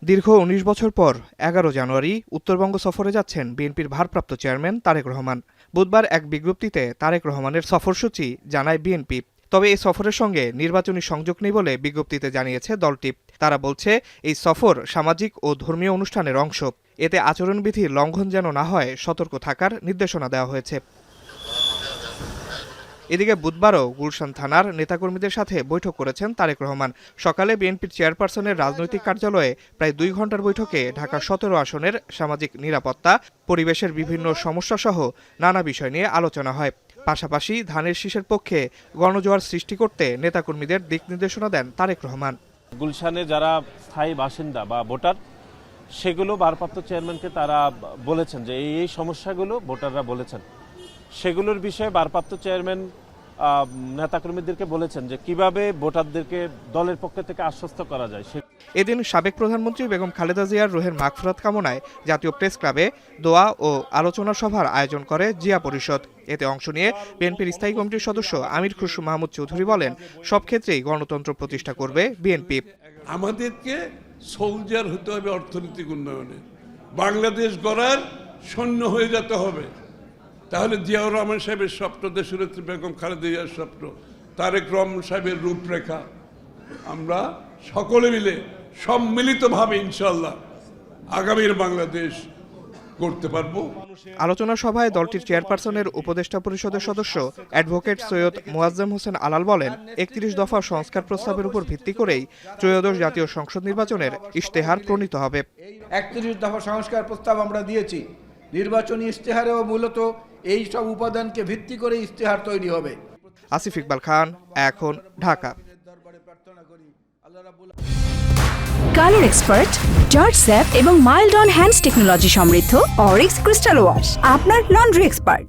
দীর্ঘ ১৯ বছর পর ১১ জানুয়ারি উত্তরবঙ্গ সফরে যাচ্ছেন বিএনপির ভারপ্রাপ্ত চেয়ারম্যান তারেক রহমান। বুধবার এক বিজ্ঞপ্তিতে তারেক রহমানের সফরসূচি জানায় বিএনপি। তবে এই সফরের সঙ্গে নির্বাচনী সংযোগ নেই বলে বিজ্ঞপ্তিতে জানিয়েছে দলটি। তারা বলছে, এই সফর সামাজিক ও ধর্মীয় অনুষ্ঠানের অংশ। এতে আচরণবিধির লঙ্ঘন যেন না হয় সতর্ক থাকার নির্দেশনা দেওয়া হয়েছে। এদিকে বুধবারও গুলশান থানার নেতাকর্মীদের সাথে বৈঠক করেছেন তারেক রহমান। সকালে বিএনপির চেয়ারপারসনের রাজনৈতিক কার্যালয়ে প্রায় ২ ঘণ্টার বৈঠকে ঢাকা ১৭ আসনের সামাজিক নিরাপত্তা, পরিবেশের বিভিন্ন সমস্যাসহ নানা বিষয় নিয়ে আলোচনা হয়। পাশাপাশি ধানের শীষের পক্ষে গণজোয়ার সৃষ্টি করতে নেতাকর্মীদের দিক নির্দেশনা দেন তারেক রহমান। গুলশানে যারা স্থায়ী বাসিন্দা বা ভোটার, সেগুলো ভারপ্রাপ্ত চেয়ারম্যানকে তারা বলেছেন যে এই সমস্যাগুলো ভোটাররা বলেছেন, সেগুলোর বিষয়ে ভারপ্রাপ্ত চেয়ারম্যান নেতাকর্মীদেরকে বলেছেন যে কিভাবে ভোটারদেরকে দলের পক্ষ থেকে আশ্বস্ত করা যায়। এদিন সাবেক প্রধানমন্ত্রী বেগম খালেদা জিয়ার রুহের মাগফিরাত কামনায় জাতীয় প্রেস ক্লাবে দোয়া ও আলোচনা সভার আয়োজন করে জিয়া পরিষদ। এতে অংশ নিয়ে বিএনপির স্থায়ী কমিটির সদস্য আমির খুরশু মাহমুদ চৌধুরী বলেন, সব ক্ষেত্রেই গণতন্ত্র প্রতিষ্ঠা করবে বিএনপি। আমাদেরকে সোলজার হতে হবে অর্থনৈতিক উন্নয়নে, বাংলাদেশ গড়ার সৈন্য হয়ে যেতে হবে। তাহলে জিয়াউর রহমান সাহেবের স্বপ্ন, দেশনেত্রী বেগম খালেদা জিয়ার স্বপ্ন, তারেক রহমান সাহেবের রূপরেখা আমরা সকলে মিলে সম্মিলিতভাবে ইনশাআল্লাহ আগামীর বাংলাদেশ করতে পারবো। আলোচনা সভায় দলটির চেয়ারপারসনের উপদেষ্টা পরিষদের সদস্য অ্যাডভোকেট সৈয়দ মোয়াজ্জেম হোসেন আলাল বলেন, ৩১ দফা সংস্কার প্রস্তাবের উপর ভিত্তি করেই ত্রয়োদশ জাতীয় সংসদ নির্বাচনের ইশতেহার প্রণীত হবে। ৩১ দফা সংস্কার প্রস্তাব আমরা দিয়েছি। নির্বাচনী ইশতেহারেও মূলত এই সব উপাদানকে ভিত্তি করে ইশতেহার তৈরি হবে। আসিফ ইকবাল খান, এখন, Dhaka. Colour expert, George sap এবং মাইল্ড অন হ্যান্ডস টেকনোলজি সমৃদ্ধ অরিক্স ক্রিস্টাল ওয়াশ আপনার লন্ড্রি এক্সপার্ট।